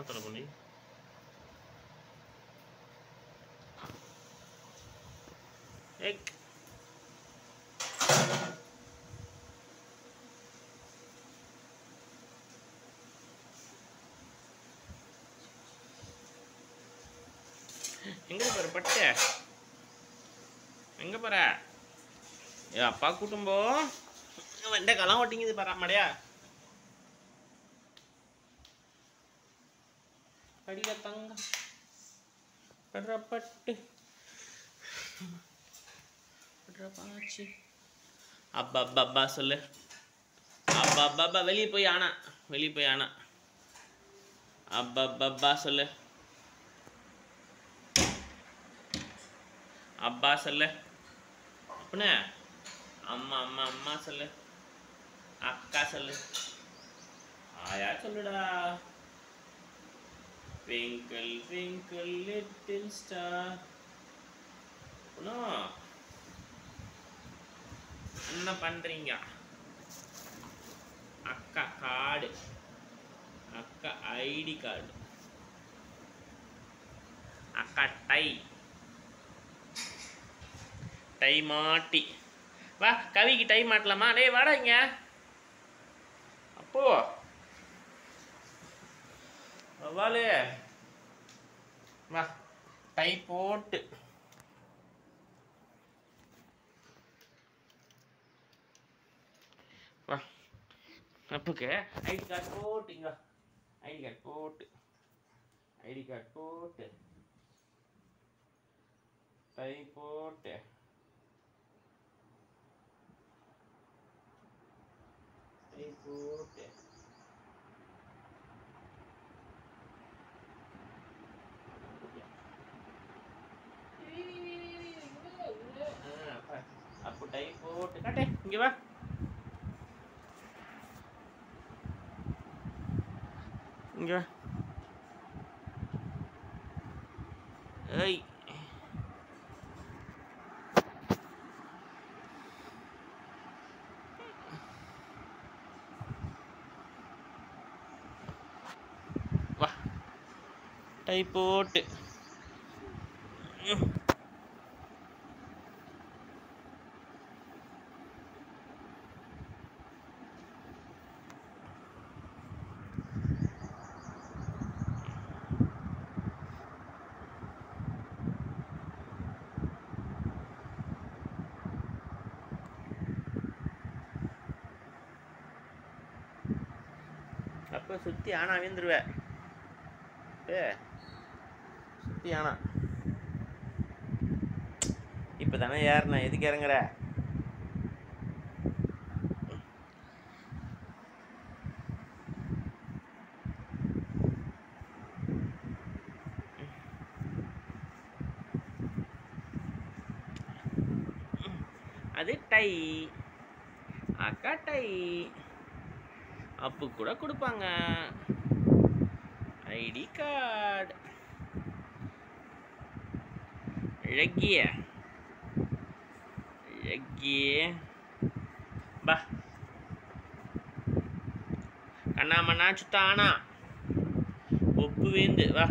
என்ன தலை பண்ணி எங்க போற பட்டு எங்க போற ஏ அப்பா கூட்டும்போ வெண்டை களம் ஓட்டிங்குது பாரு அம்மாடியா படியில தங்க படுற பட்டு படுற பாச்சி அப்பா அப்பா அப்பா சொல்லு அப்பா அப்பா அப்பா வெளியே போய் ஆனா அப்பா அப்பா அப்பா சொல்லு அப்பா சொல்லு அப்படின்னா அம்மா அம்மா அம்மா சொல்லு அக்கா சொல்லு ஆயா சொல்லுடா twinkle twinkle little star என்ன பண்றீங்க அக்கா கார்டு அக்கா ஐடி கார்டு அக்கா டை மாட்டி வா கவிக்கு டை மாட்டலாமா டேய் வாடா இங்க அப்போ வாலே வா டை போட்டு வா அப்புக்கு ஐடி கார்டு போட்டுங்க ஐடி கார்டு போட்டு டை போட்டு போட்டு அப்போ டை போட்டு காட்டு இங்க வா இங்க வா ஏய் வா டை போட்டு அப்போ சுற்றி ஆனா விழுந்துருவேன் சுற்றி ஆனா இப்போ தானே ஏறினா எதுக்கு இறங்குற அது டை அக்கா டை அப்பு கூட கொடுப்பாங்க ஐடி கார்டு அழகிய பா கண்ணாமண்ணா சுத்தானா ஒப்பு வேந்து வா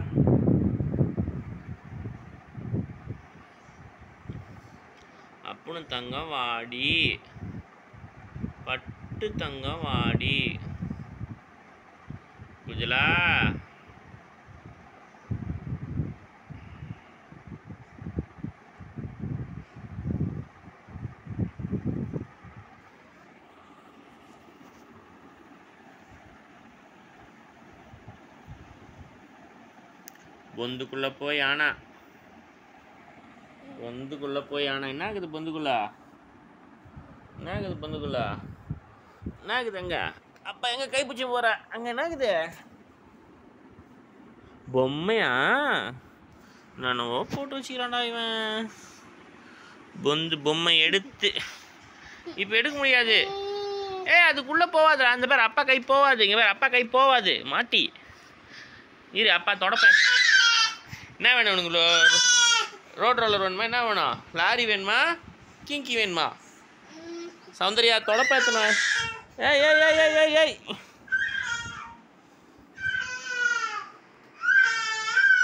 அப்புன்னு தங்கம் வாடி பட்டு தங்கம் வாடி குஜலா பொந்துக்குள்ள போய் ஆனா என்ன ஆகுது பொந்துக்குள்ள என்ன ஆகுது அங்க அப்பா எங்க கைப்பிடிச்சி போற அங்க என்ன ஆகுது பொம்மையா நானோ போட்டு வச்சுக்கிறான்டா இவன் பொம்மை எடுத்து இப்போ எடுக்க முடியாது அதுக்குள்ள போவாது அந்த பேர் அப்பா கை போவாது இங்க பேர் அப்பா கை போவாது மாட்டி இரு அப்பா தொடப்பேன் என்ன வேணும் உனக்கு ரோட் ரோலர் வேணுமா என்ன வேணும் லாரி வேணுமா கிங்கி வேணுமா சௌந்தர்யா தொடப்பேத்தணும் ஏய்